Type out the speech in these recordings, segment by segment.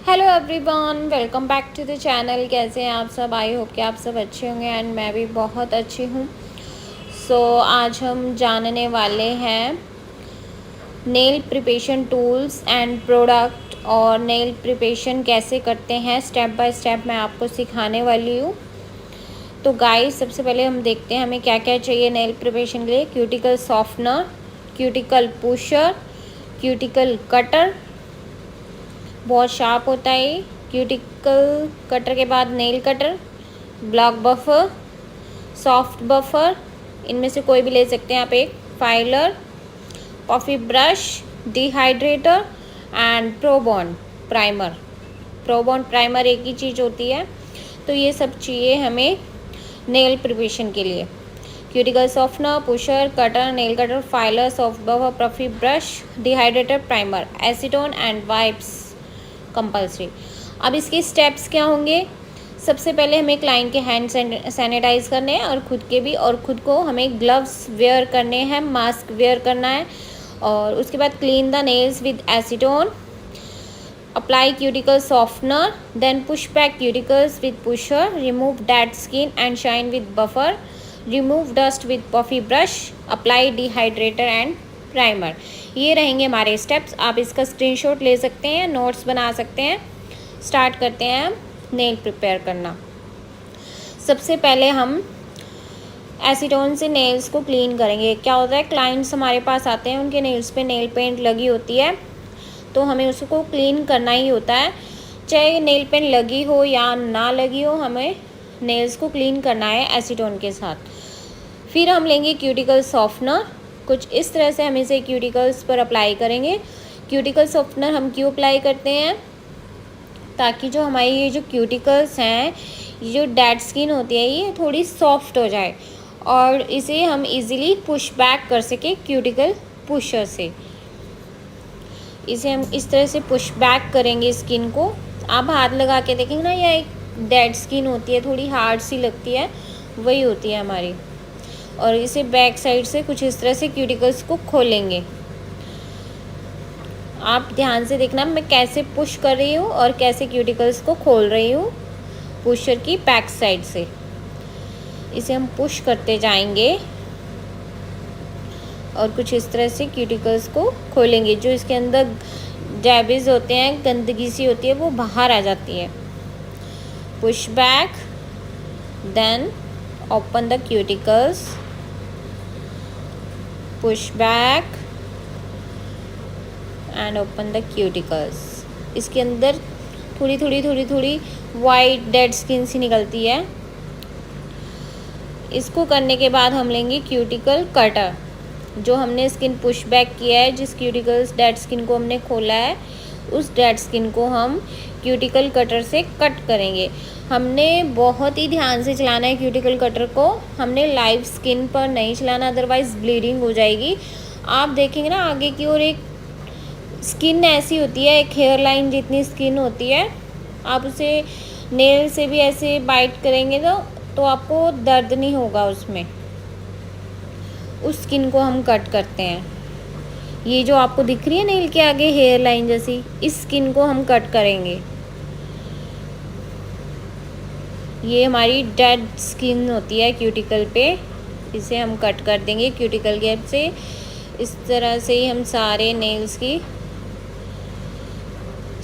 Hello everyone, welcome back to the channel. कैसे हैं आप सब? आई होप कि आप सब अच्छे होंगे एंड मैं भी बहुत अच्छी हूँ। आज हम जानने वाले हैं nail preparation tools and product, और नेल प्रिपरेशन कैसे करते हैं स्टेप बाय स्टेप मैं आपको सिखाने वाली हूँ। तो गाइस, सबसे पहले हम देखते हैं हमें क्या क्या चाहिए नेल प्रिपरेशन के लिए। Cuticle softener, cuticle pusher, cuticle cutter, बहुत शार्प होता है ये। क्यूटिकल कटर के बाद nail cutter, block buffer, soft buffer, इनमें से कोई भी ले सकते हैं आप एक, filer, coffee brush, dehydrator and ProBond primer. ProBond primer एक ही चीज़ होती है। तो ये सब चाहिए हमें नेल प्रिपरेशन के लिए। Cuticle softener, pusher, cutter, nail cutter, filer, soft buffer, coffee brush, dehydrator, primer, acetone and wipes compulsory. अब इसके स्टेप्स क्या होंगे? सबसे पहले हमें क्लाइंट के हैंड सैनिटाइज करने हैं और खुद के भी, और खुद को हमें ग्लव्स वेयर करने हैं, मास्क वेयर करना है। और उसके बाद clean the nails with acetone, apply cuticle softener, then push back cuticles with pusher, remove dead skin and shine with buffer, remove dust with coffee brush, apply dehydrator and primer. ये रहेंगे हमारे steps. आप इसका screenshot ले सकते हैं, notes बना सकते हैं। स्टार्ट करते हैं नेल प्रिपेयर करना। सबसे पहले हम एसीटोन से नेल्स को क्लीन करेंगे। क्या होता है, क्लाइंट्स हमारे पास आते हैं, उनके नेल्स पे नेल पेंट लगी होती है, तो हमें उसको क्लीन करना ही होता है। चाहे नेल पेंट लगी हो या ना लगी हो, हमें नेल्स को क्लीन करना है एसीटोन के साथ। फिर हम लेंगे क्यूटिकल सॉफ्टनर। कुछ इस तरह से हम इसे क्यूटिकल्स पर अप्लाई करेंगे। क्यूटिकल सॉफ्टनर हम क्यों अप्लाई करते हैं? ताकि जो हमारी ये जो क्यूटिकल्स हैं, ये जो डेड स्किन होती है, ये थोड़ी सॉफ्ट हो जाए और इसे हम इजीली पुश बैक कर सके क्यूटिकल पुशर से। इसे हम इस तरह से पुश बैक करेंगे स्किन को। आप हाथ लगा के देखेंगे ना, यह एक डेड स्किन होती है, थोड़ी हार्ड सी लगती है, वही होती है हमारी। और इसे बैक साइड से कुछ इस तरह से क्यूटिकल्स को खोलेंगे। आप ध्यान से देखना मैं कैसे पुश कर रही हूँ और कैसे क्यूटिकल्स को खोल रही हूँ पुशर की बैक साइड से। इसे हम पुश करते जाएंगे और कुछ इस तरह से क्यूटिकल्स को खोलेंगे। जो इसके अंदर डैमेज होते हैं, गंदगी सी होती है, वो बाहर आ जाती है। Push back, then open the cuticles, push back and open the cuticles। इसके अंदर थोड़ी वाइट डेड स्किन सी निकलती है। इसको करने के बाद हम लेंगे क्यूटिकल कटर। जो हमने स्किन पुश बैक किया है, जिस क्यूटिकल्स डेड स्किन को हमने खोला है, उस डेड स्किन को हम क्यूटिकल कटर से कट करेंगे। हमने बहुत ही ध्यान से चलाना है क्यूटिकल कटर को, हमने लाइव स्किन पर नहीं चलाना, अदरवाइज़ ब्लीडिंग हो जाएगी। आप देखेंगे ना आगे की ओर एक स्किन ऐसी होती है, एक हेयर लाइन जितनी स्किन होती है, आप उसे नेल से भी ऐसे बाइट करेंगे तो आपको दर्द नहीं होगा उसमें। उस स्किन को हम कट करते हैं। ये जो आपको दिख रही है नेल के आगे हेयर लाइन जैसी, इस स्किन को हम कट करेंगे। ये हमारी डेड स्किन होती है क्यूटिकल पे, इसे हम कट कर देंगे क्यूटिकल गैप से। इस तरह से ही हम सारे नेल्स की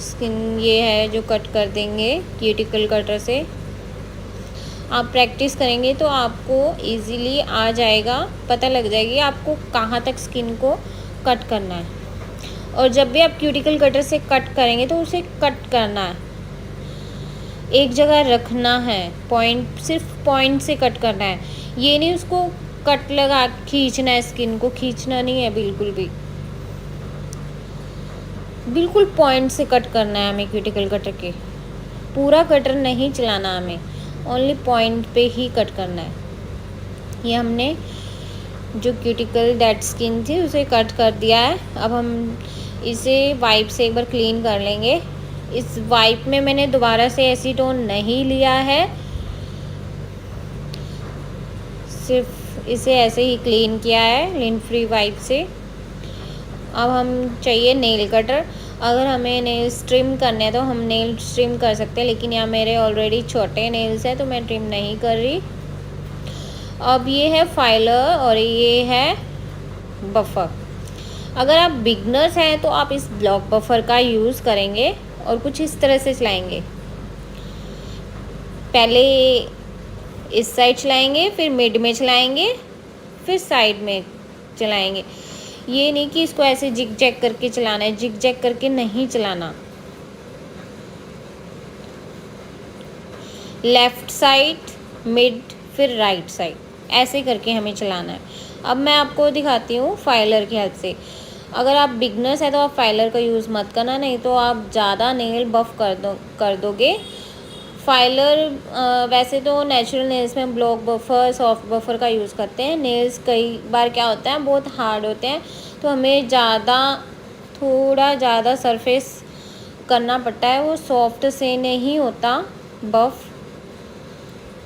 स्किन ये है जो कट कर देंगे क्यूटिकल कटर से। आप प्रैक्टिस करेंगे तो आपको इजीली आ जाएगा, पता लग जाएगी आपको कहाँ तक स्किन को कट करना है। और जब भी आप क्यूटिकल कटर से कट करेंगे तो उसे कट करना है, एक जगह रखना है, पॉइंट, सिर्फ पॉइंट से कट करना है। ये नहीं उसको कट लगा खींचना है, स्किन को खींचना नहीं है, बिल्कुल पॉइंट से कट करना है हमें क्यूटिकल कटर के। पूरा कटर नहीं चलाना हमें, ओनली पॉइंट पे ही कट करना है। ये हमने जो क्यूटिकल डेड स्किन थी उसे कट कर दिया है। अब हम इसे वाइप से एक बार क्लीन कर लेंगे। इस वाइप में मैंने दोबारा से एसीटोन नहीं लिया है, सिर्फ इसे ऐसे ही क्लीन किया है लिन फ्री वाइप से। अब हम चाहिए नेल कटर। अगर हमें नेल्स ट्रिम करने हैं तो हम नेल्स ट्रिम कर सकते हैं, लेकिन यहाँ मेरे ऑलरेडी छोटे नेल्स हैं तो मैं ट्रिम नहीं कर रही। अब ये है फाइलर और ये है बफर। अगर आप बिगनर्स हैं तो आप इस ब्लॉक बफर का यूज़ करेंगे और कुछ इस तरह से चलाएंगे। पहले इस साइड चलाएंगे, फिर मिड में चलाएंगे, फिर साइड में चलाएंगे। ये नहीं कि इसको ऐसे जिग जैग करके चलाना है, जिग जैग करके नहीं चलाना। लेफ़्ट साइड, मिड, फिर राइट साइड, ऐसे करके हमें चलाना है। अब मैं आपको दिखाती हूँ फाइलर की हेल्प से। अगर आप बिगनर्स हैं तो आप फाइलर का यूज़ मत करना, नहीं तो आप ज़्यादा नेल बफ कर दोगे। फाइलर वैसे तो नेचुरल नेल्स में ब्लॉक बफर, सॉफ्ट बफर का यूज़ करते हैं। नेल्स कई बार क्या होता है बहुत हार्ड होते हैं, तो हमें थोड़ा ज़्यादा सरफेस करना पड़ता है, वो सॉफ्ट से नहीं होता बफ,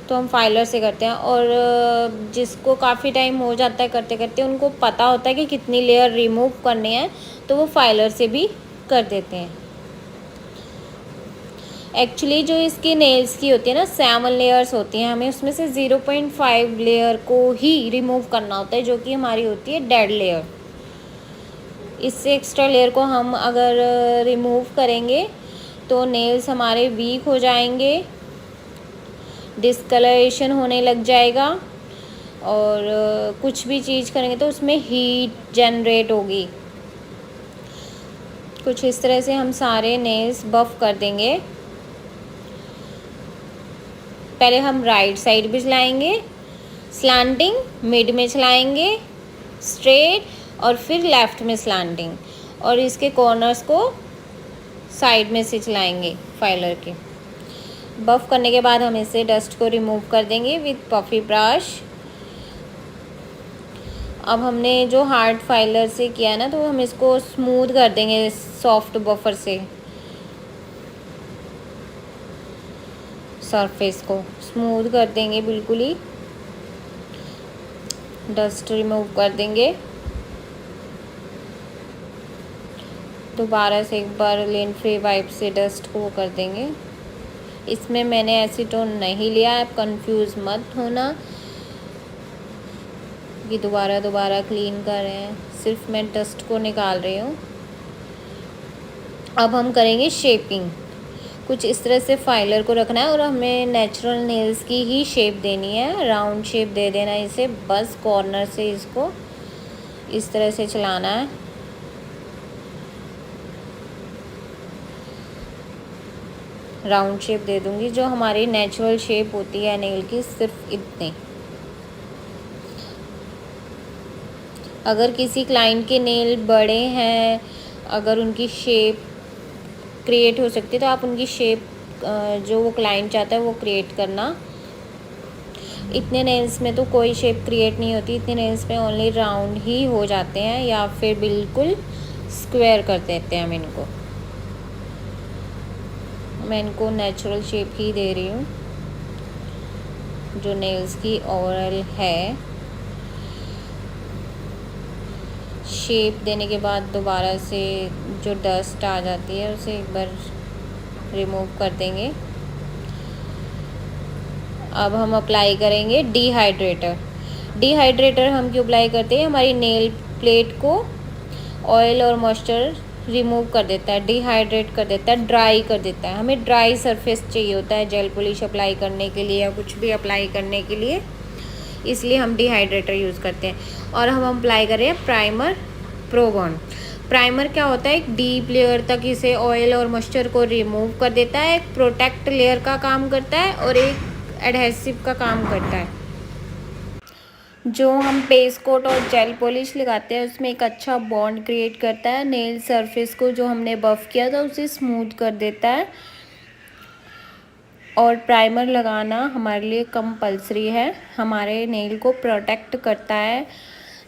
तो हम फाइलर से करते हैं। और जिसको काफ़ी टाइम हो जाता है करते करते, उनको पता होता है कि कितनी लेयर रिमूव करनी है, तो वो फाइलर से भी कर देते हैं। एक्चुअली जो इसकी नेल्स की होती है ना 7 लेयर्स होती हैं, हमें उसमें से 0.5 लेयर को ही रिमूव करना होता है, जो कि हमारी होती है डेड लेयर। इससे एक्स्ट्रा लेयर को हम अगर रिमूव करेंगे तो नेल्स हमारे वीक हो जाएंगे, डिस्कलरेशन होने लग जाएगा, और कुछ भी चीज़ करेंगे तो उसमें हीट जनरेट होगी। कुछ इस तरह से हम सारे नेल्स बफ कर देंगे। पहले हम राइट साइड भी चलाएंगे, स्लैंटिंग, मिड में चलाएंगे स्ट्रेट, और फिर लेफ़्ट में स्लैंटिंग, और इसके कॉर्नर्स को साइड में से चलाएंगे फाइलर के। बफ करने के बाद हम इससे डस्ट को रिमूव कर देंगे विथ पफी ब्रश। अब हमने जो हार्ड फाइलर से किया ना, तो हम इसको स्मूथ कर देंगे सॉफ्ट बफर से। सरफेस को स्मूथ कर देंगे, बिल्कुल ही डस्ट रिमूव कर देंगे। दोबारा से एक बार लेन फ्री वाइप से डस्ट को कर देंगे। इसमें मैंने एसीटोन नहीं लिया, आप कंफ्यूज मत होना कि दोबारा क्लीन कर रहे हैं, सिर्फ मैं डस्ट को निकाल रही हूँ। अब हम करेंगे शेपिंग। कुछ इस तरह से फाइलर को रखना है और हमें नेचुरल नेल्स की ही शेप देनी है, राउंड शेप दे देना है इसे, बस कॉर्नर से इसको इस तरह से चलाना है। राउंड शेप दे दूंगी, जो हमारी नेचुरल शेप होती है नेल की, सिर्फ इतनी। अगर किसी क्लाइंट के नेल बड़े हैं, अगर उनकी शेप क्रिएट हो सकती है, तो आप उनकी शेप जो वो क्लाइंट चाहता है वो क्रिएट करना। इतने नेल्स में तो कोई शेप क्रिएट नहीं होती, इतने नेल्स में ओनली राउंड ही हो जाते हैं, या फिर बिल्कुल स्क्वायर कर देते हैं हम इनको। मैं इनको नेचुरल शेप ही दे रही हूँ जो नेल्स की ओवरऑल है। शेप देने के बाद दोबारा से जो डस्ट आ जाती है उसे एक बार रिमूव कर देंगे। अब हम अप्लाई करेंगे डिहाइड्रेटर। डिहाइड्रेटर हम क्यों अप्लाई करते हैं? हमारी नेल प्लेट को ऑयल और मॉइस्चर रिमूव कर देता है, डिहाइड्रेट कर देता है, ड्राई कर देता है। हमें ड्राई सरफेस चाहिए होता है जेल पॉलिश अप्लाई करने के लिए या कुछ भी अप्लाई करने के लिए, इसलिए हम डिहाइड्रेटर यूज़ करते हैं। और हम अप्लाई करें प्राइमर प्रो-बॉन्ड। प्राइमर क्या होता है? एक डीप लेयर तक इसे ऑयल और मॉइस्चर को रिमूव कर देता है, एक प्रोटेक्ट लेयर का काम करता है और एक एडहेसिव का काम करता है। जो हम पेस्ट कोट और जेल पॉलिश लगाते हैं उसमें एक अच्छा बॉन्ड क्रिएट करता है, नेल सरफेस को जो हमने बफ़ किया था उसे स्मूथ कर देता है। और प्राइमर लगाना हमारे लिए कंपलसरी है, हमारे नेल को प्रोटेक्ट करता है,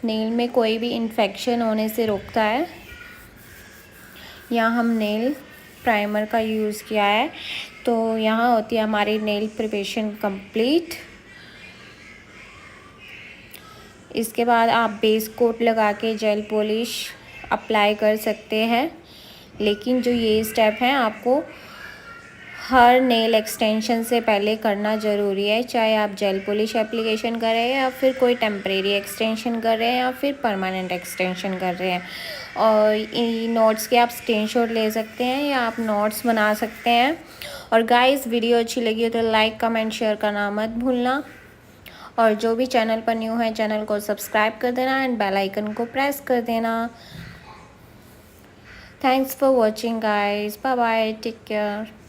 नेल में कोई भी इन्फेक्शन होने से रोकता है। यहाँ हम नेल प्राइमर का यूज़ किया है, तो यहाँ होती है हमारी नेल प्रिपरेशन कंप्लीट। इसके बाद आप बेस कोट लगा के जेल पॉलिश अप्लाई कर सकते हैं, लेकिन जो ये स्टेप हैं आपको हर नेल एक्सटेंशन से पहले करना ज़रूरी है, चाहे आप जेल पॉलिश एप्लीकेशन कर रहे हैं या फिर कोई टेम्परेरी एक्सटेंशन कर रहे हैं या फिर परमानेंट एक्सटेंशन कर रहे हैं। और नोट्स के आप स्क्रीनशॉट ले सकते हैं या आप नोट्स बना सकते हैं। और गाइस वीडियो अच्छी लगी हो तो लाइक कमेंट शेयर करना मत भूलना, और जो भी चैनल पर न्यू है चैनल को सब्सक्राइब कर देना एंड बेल आइकन को प्रेस कर देना। Thanks for watching guys, bye bye, take care.